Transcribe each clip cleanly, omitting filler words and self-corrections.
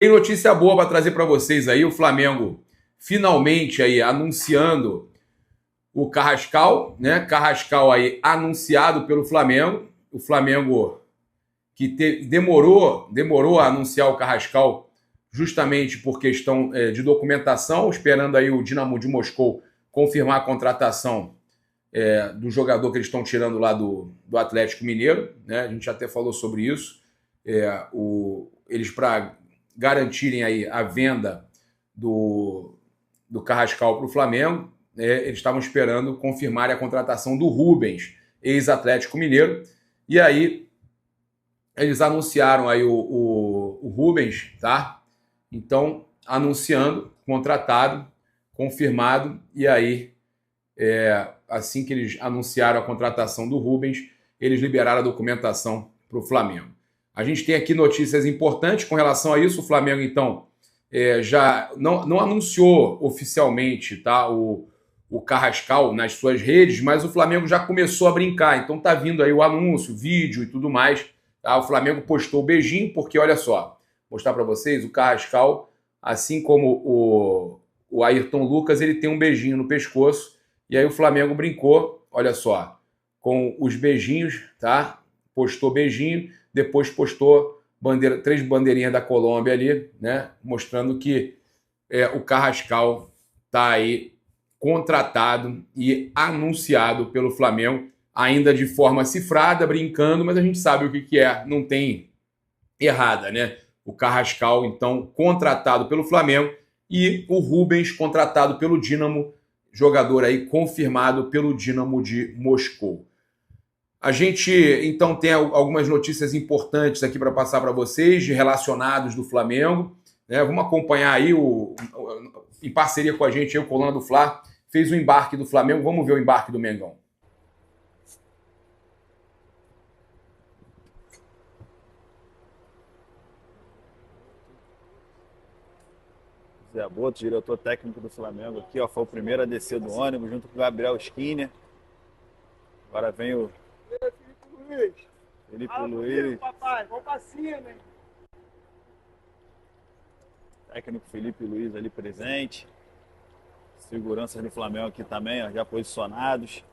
Tem notícia boa para trazer para vocês aí. O Flamengo finalmente aí anunciando o Carrascal, né? Carrascal aí anunciado pelo Flamengo. O Flamengo que demorou a anunciar o Carrascal justamente por questão de documentação, esperando aí o Dinamo de Moscou confirmar a contratação do jogador que eles estão tirando lá do Atlético Mineiro, né? A gente até falou sobre isso. Eles, para garantirem aí a venda do Carrascal para o Flamengo, eles estavam esperando confirmar a contratação do Rubens, ex-Atlético Mineiro, e aí eles anunciaram aí o Rubens, tá? Então, anunciando, contratado, confirmado, e aí, assim que eles anunciaram a contratação do Rubens, eles liberaram a documentação para o Flamengo. A gente tem aqui notícias importantes com relação a isso. O Flamengo, então, já não anunciou oficialmente, tá, o Carrascal nas suas redes, mas o Flamengo já começou a brincar. Então tá vindo aí o anúncio, vídeo e tudo mais. Tá? O Flamengo postou o beijinho, porque olha só, vou mostrar para vocês, o Carrascal, assim como o Ayrton Lucas, ele tem um beijinho no pescoço. E aí o Flamengo brincou, olha só, com os beijinhos, tá? Postou beijinho, depois postou 3 bandeirinhas da Colômbia ali, né? Mostrando que o Carrascal tá aí contratado e anunciado pelo Flamengo, ainda de forma cifrada, brincando, mas a gente sabe o que é, não tem errada, né? O Carrascal, então, contratado pelo Flamengo, e o Rubens, contratado pelo Dinamo, jogador aí confirmado pelo Dinamo de Moscou. A gente, então, tem algumas notícias importantes aqui para passar para vocês, de relacionados do Flamengo. Né? Vamos acompanhar aí, em parceria com a gente, o Coluna do Fla, fez o embarque do Flamengo. Vamos ver o embarque do Mengão. Zé Boto, diretor técnico do Flamengo aqui, ó, foi o primeiro a descer do ônibus, junto com o Gabriel Skinner. Agora vem o Felipe Luiz. Papai, vamos pra cima, hein? Técnico Felipe Luiz ali presente. Seguranças do Flamengo aqui também, ó, já posicionados.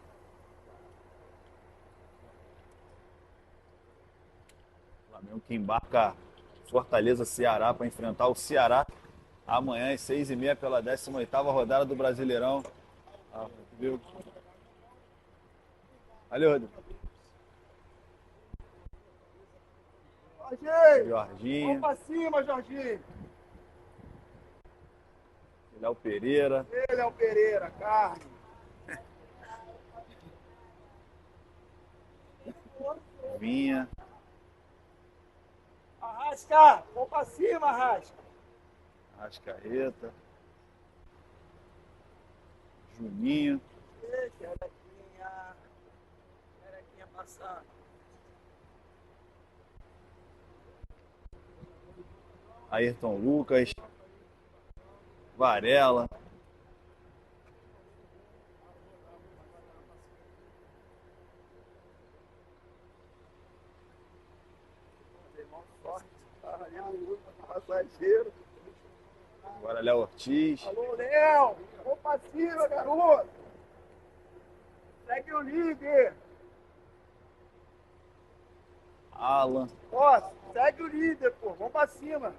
Flamengo que embarca Fortaleza, Ceará, para enfrentar o Ceará amanhã às 6h30 pela 18ª rodada do Brasileirão. Viu? Valeu, Rodrigo. Jorginho. Vamos pra cima, Jorginho. Ele é o Pereira. Ele é o Pereira, carne. Vinha. Arrasca, vamos pra cima, Arrasca. Arrascaeta. Juninho. Perequinha passando. Ayrton Lucas. Varela. Passageiro. Agora Léo Ortiz. Alô, Léo. Vamos pra cima, garoto. Segue o líder. Alan. Ó, segue o líder, pô. Vamos pra cima.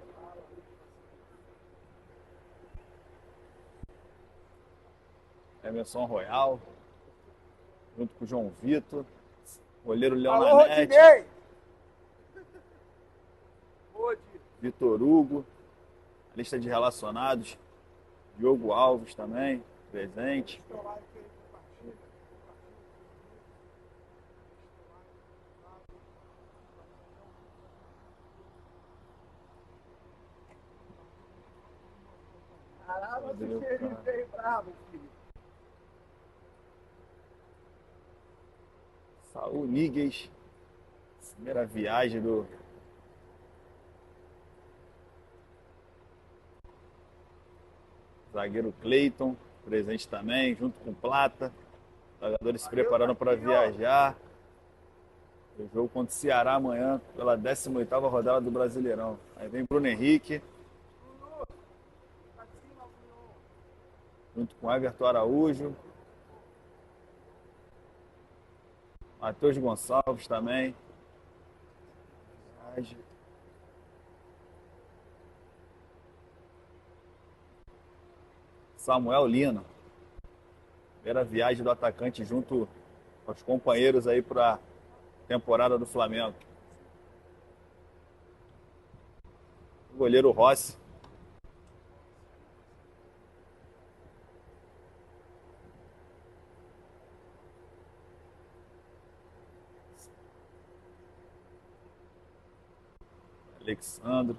Emerson Royal. Junto com o João Vitor. Goleiro Alô, Leonanete. Rodinei. Vitor Hugo. Lista de relacionados. Diogo Alves também, presente. Caramba, esse cheirinho veio bravo, filho. Saúl Níguez. Primeira viagem do zagueiro Cleiton, presente também, junto com Plata. Jogadores se preparando para viajar. O jogo contra o Ceará amanhã, pela 18ª rodada do Brasileirão. Aí vem Bruno Henrique, junto com Everton Araújo. Matheus Gonçalves também. Samuel Lino. Primeira viagem do atacante junto aos companheiros aí para a temporada do Flamengo. O goleiro Rossi. Alexandro.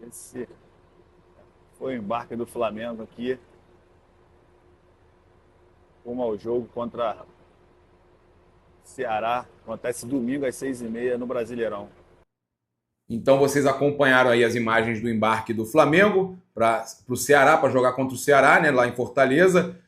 Esse foi o embarque do Flamengo aqui. Rumo ao jogo contra Ceará. Acontece domingo às 6h30 no Brasileirão. Então vocês acompanharam aí as imagens do embarque do Flamengo para o Ceará, para jogar contra o Ceará, né, lá em Fortaleza.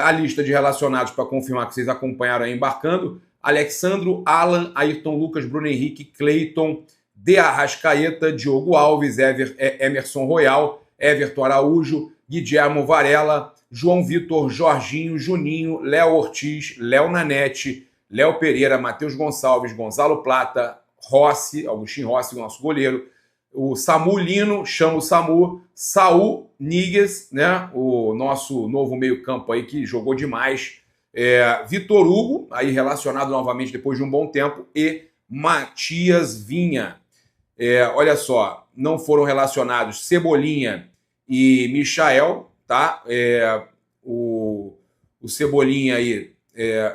A lista de relacionados para confirmar que vocês acompanharam aí embarcando: Alexandro, Alan, Ayrton Lucas, Bruno Henrique, Cleiton, De Arrascaeta, Diogo Alves, Emerson Royal, Everton Araújo, Guilhermo Varela, João Vitor, Jorginho, Juninho, Léo Ortiz, Léo Nanete, Léo Pereira, Matheus Gonçalves, Gonzalo Plata, Rossi, Agostinho Rossi, nosso goleiro, o Samu Lino, chama o Samu, Saul Níguez, né, o nosso novo meio-campo aí que jogou demais, Vitor Hugo, aí relacionado novamente depois de um bom tempo, e Matias Vinha. Olha só, não foram relacionados Cebolinha e Michael, tá? O Cebolinha aí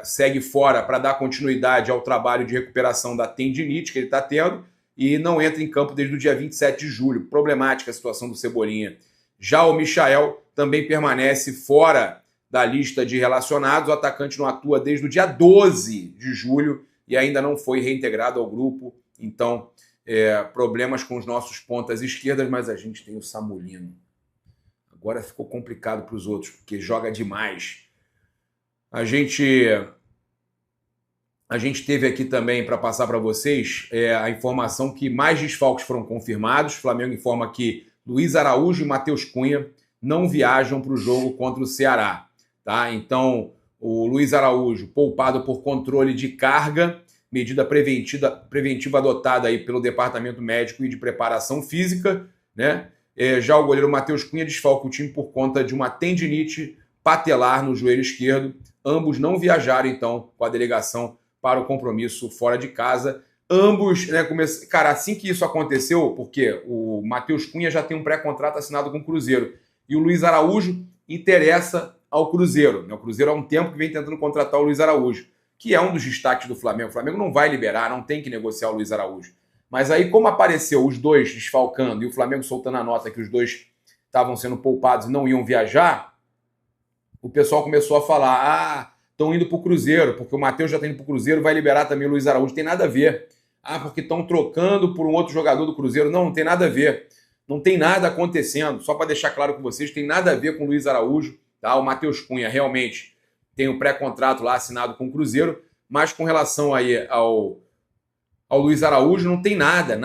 segue fora para dar continuidade ao trabalho de recuperação da tendinite que ele está tendo e não entra em campo desde o dia 27 de julho. Problemática a situação do Cebolinha. Já o Michael também permanece fora da lista de relacionados. O atacante não atua desde o dia 12 de julho e ainda não foi reintegrado ao grupo. Então, problemas com os nossos pontas esquerdas, mas a gente tem o Samulino. Agora ficou complicado para os outros, porque joga demais. A gente teve aqui também, para passar para vocês, a informação que mais desfalques foram confirmados. O Flamengo informa que Luiz Araújo e Matheus Cunha não viajam para o jogo contra o Ceará. Tá? Então, o Luiz Araújo, poupado por controle de carga, medida preventiva adotada aí pelo Departamento Médico e de Preparação Física, né? Já o goleiro Matheus Cunha desfalca o time por conta de uma tendinite patelar no joelho esquerdo. Ambos não viajaram, então, com a delegação para o compromisso fora de casa. Ambos, né, cara, assim que isso aconteceu, porque o Matheus Cunha já tem um pré-contrato assinado com o Cruzeiro e o Luiz Araújo interessa ao Cruzeiro, né? O Cruzeiro há um tempo que vem tentando contratar o Luiz Araújo, que é um dos destaques do Flamengo. O Flamengo não vai liberar, não tem que negociar o Luiz Araújo. Mas aí, como apareceu os dois desfalcando e o Flamengo soltando a nota que os dois estavam sendo poupados e não iam viajar, o pessoal começou a falar: estão indo para o Cruzeiro, porque o Matheus já está indo para o Cruzeiro, vai liberar também o Luiz Araújo. Tem nada a ver. Porque estão trocando por um outro jogador do Cruzeiro. Não tem nada a ver. Não tem nada acontecendo. Só para deixar claro com vocês, tem nada a ver com o Luiz Araújo. Tá? O Matheus Cunha realmente tem um pré-contrato lá assinado com o Cruzeiro, mas com relação aí ao Luiz Araújo não tem nada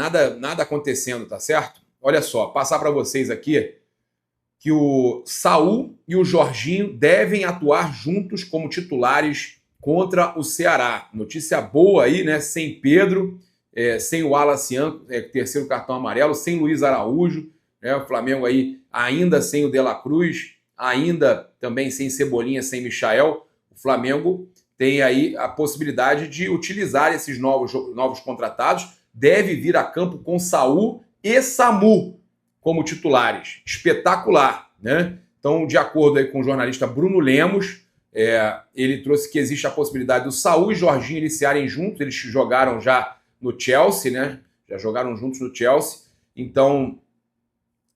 acontecendo, tá certo? Olha só, passar para vocês aqui que o Saul e o Jorginho devem atuar juntos como titulares contra o Ceará. Notícia boa aí, né? Sem Pedro, sem o Wallace, terceiro cartão amarelo, sem Luiz Araújo, né? O Flamengo aí ainda sem o De La Cruz, ainda também sem Cebolinha, sem Michael. O Flamengo tem aí a possibilidade de utilizar esses novos contratados. Deve vir a campo com Saul e Samu como titulares. Espetacular, né? Então, de acordo aí com o jornalista Bruno Lemos, ele trouxe que existe a possibilidade do Saul e Jorginho iniciarem juntos. Eles jogaram já no Chelsea, né? Já jogaram juntos no Chelsea. Então,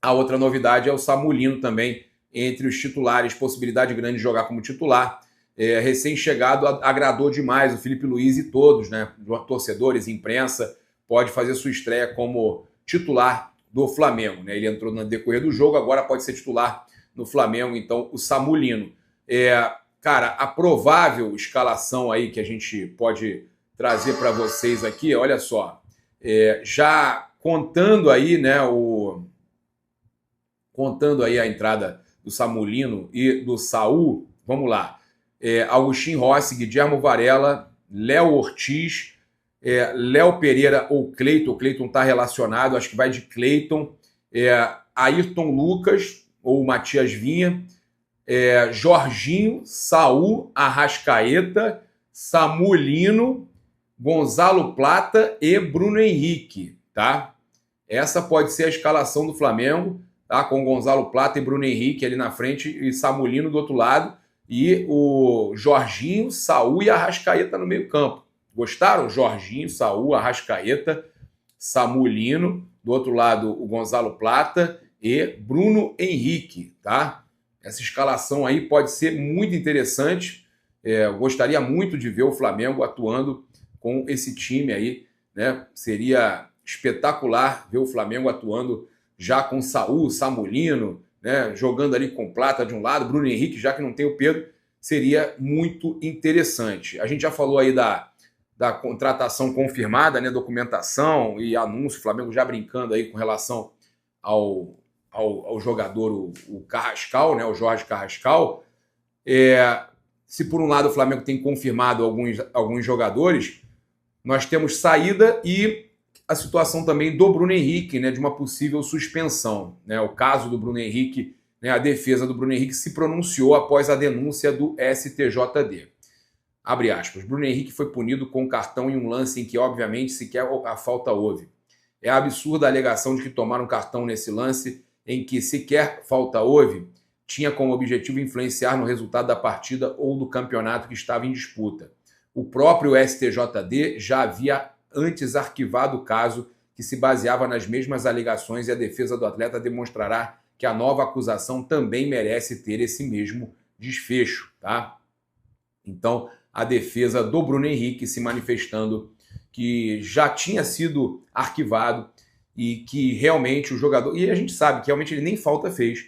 a outra novidade é o Samulino também entre os titulares. Possibilidade grande de jogar como titular. Recém-chegado, agradou demais o Felipe Luiz e todos, né? Torcedores, imprensa, pode fazer sua estreia como titular do Flamengo, né? Ele entrou no decorrer do jogo, agora pode ser titular no Flamengo, então, o Samulino. cara, a provável escalação aí que a gente pode trazer para vocês aqui, olha só, já contando aí, né, contando aí a entrada do Samulino e do Saul, vamos lá. Agostinho Rossi, Guilherme Varela, Léo Ortiz, Léo Pereira ou Cleiton. O Cleiton está relacionado, acho que vai de Cleiton. Ayrton Lucas ou Matias Vinha, Jorginho, Saul, Arrascaeta, Samulino, Gonzalo Plata e Bruno Henrique, tá? Essa pode ser a escalação do Flamengo, tá? Com Gonzalo Plata e Bruno Henrique ali na frente e Samulino do outro lado e o Jorginho, Saul e Arrascaeta no meio campo. Gostaram? Jorginho, Saul, Arrascaeta, Samulino, do outro lado o Gonzalo Plata e Bruno Henrique, tá? Essa escalação aí pode ser muito interessante. Eu gostaria muito de ver o Flamengo atuando com esse time aí, né? Seria espetacular ver o Flamengo atuando já com Saul, Samulino, né? Jogando ali com Plata de um lado, Bruno Henrique, já que não tem o Pedro, seria muito interessante. A gente já falou aí da contratação confirmada, né? Documentação e anúncio, o Flamengo já brincando aí com relação ao jogador, o Carrascal, né? O Jorge Carrascal. Se por um lado o Flamengo tem confirmado alguns jogadores, nós temos saída e a situação também do Bruno Henrique, né, de uma possível suspensão, né? O caso do Bruno Henrique, né, a defesa do Bruno Henrique se pronunciou após a denúncia do STJD. Abre aspas. Bruno Henrique foi punido com cartão em um lance em que, obviamente, sequer a falta houve. É absurda a alegação de que tomaram cartão nesse lance em que sequer falta houve, tinha como objetivo influenciar no resultado da partida ou do campeonato que estava em disputa. O próprio STJD já havia antes arquivado o caso, que se baseava nas mesmas alegações, e a defesa do atleta demonstrará que a nova acusação também merece ter esse mesmo desfecho, tá? Então, a defesa do Bruno Henrique se manifestando que já tinha sido arquivado e que realmente o jogador... E a gente sabe que realmente ele nem falta fez.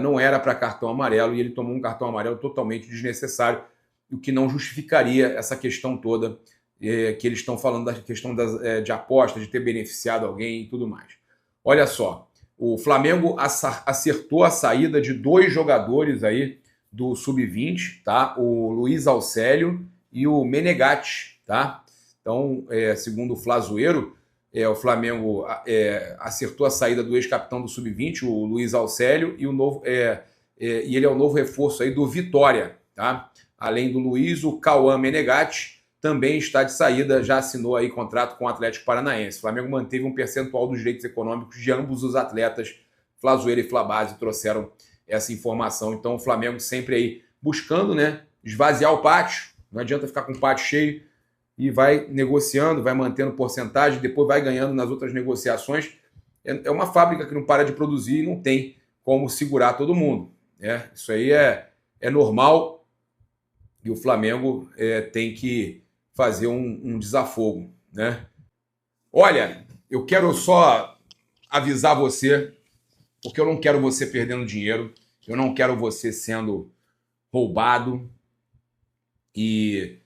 Não era para cartão amarelo e ele tomou um cartão amarelo totalmente desnecessário, o que não justificaria essa questão toda que eles estão falando da questão de aposta, de ter beneficiado alguém e tudo mais. Olha só, o Flamengo acertou a saída de 2 jogadores aí do Sub-20, tá? O Luiz Alcélio e o Menegatti, tá? Então, segundo o Flazoeiro, o Flamengo acertou a saída do ex-capitão do Sub-20, o Luiz Alcélio, e e ele é o novo reforço aí do Vitória, tá? Além do Luiz, o Cauã Menegatti também está de saída, já assinou aí contrato com o Atlético Paranaense. O Flamengo manteve um percentual dos direitos econômicos de ambos os atletas. Flazoeiro e Flabase trouxeram essa informação. Então o Flamengo sempre aí buscando, né, esvaziar o pátio. Não adianta ficar com o pátio cheio e vai negociando, vai mantendo porcentagem, depois vai ganhando nas outras negociações. É uma fábrica que não para de produzir e não tem como segurar todo mundo. Isso aí é normal e o Flamengo tem que fazer um desafogo, né? Olha, eu quero só avisar você, porque eu não quero você perdendo dinheiro, eu não quero você sendo roubado, e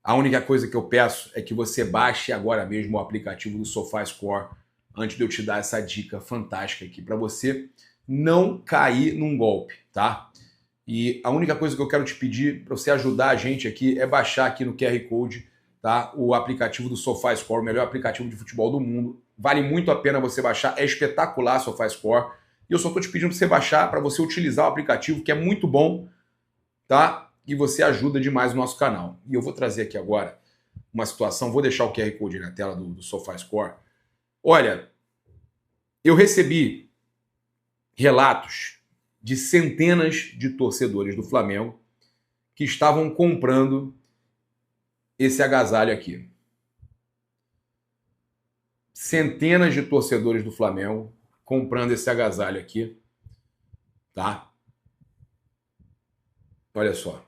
a única coisa que eu peço é que você baixe agora mesmo o aplicativo do SofaScore antes de eu te dar essa dica fantástica aqui para você não cair num golpe, tá? E a única coisa que eu quero te pedir para você ajudar a gente aqui é baixar aqui no QR Code, tá? O aplicativo do SofaScore, o melhor aplicativo de futebol do mundo. Vale muito a pena você baixar, é espetacular o SofaScore. E eu só estou te pedindo para você baixar, para você utilizar o aplicativo, que é muito bom, tá? E você ajuda demais o nosso canal. E eu vou trazer aqui agora uma situação, vou deixar o QR Code na tela do SofaScore. Olha, eu recebi relatos de centenas de torcedores do Flamengo que estavam comprando esse agasalho aqui. Centenas de torcedores do Flamengo comprando esse agasalho aqui, tá? Olha só.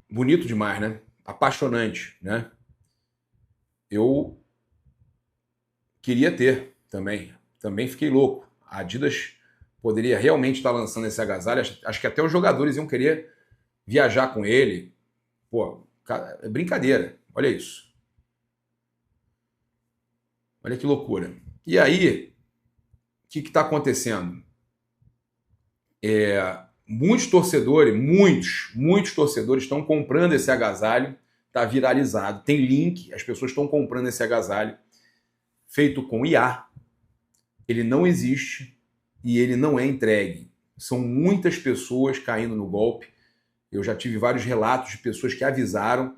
Bonito demais, né? Apaixonante, né? Eu queria ter também. Também fiquei louco. A Adidas poderia realmente estar lançando esse agasalho. Acho que até os jogadores iam querer viajar com ele. Pô, cara, é brincadeira. Olha isso. Olha que loucura. E aí, o que está acontecendo? Muitos torcedores estão comprando esse agasalho. Está viralizado. Tem link, as pessoas estão comprando esse agasalho feito com IA. Ele não existe e ele não é entregue. São muitas pessoas caindo no golpe. Eu já tive vários relatos de pessoas que avisaram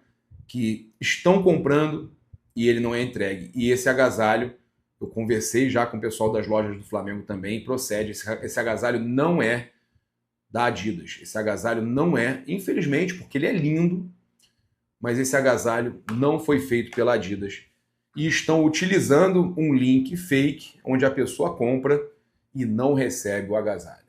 que estão comprando e ele não é entregue. E esse agasalho, eu conversei já com o pessoal das lojas do Flamengo também, procede. Esse agasalho não é da Adidas. Esse agasalho não é, infelizmente, porque ele é lindo, mas esse agasalho não foi feito pela Adidas. E estão utilizando um link fake onde a pessoa compra e não recebe o agasalho.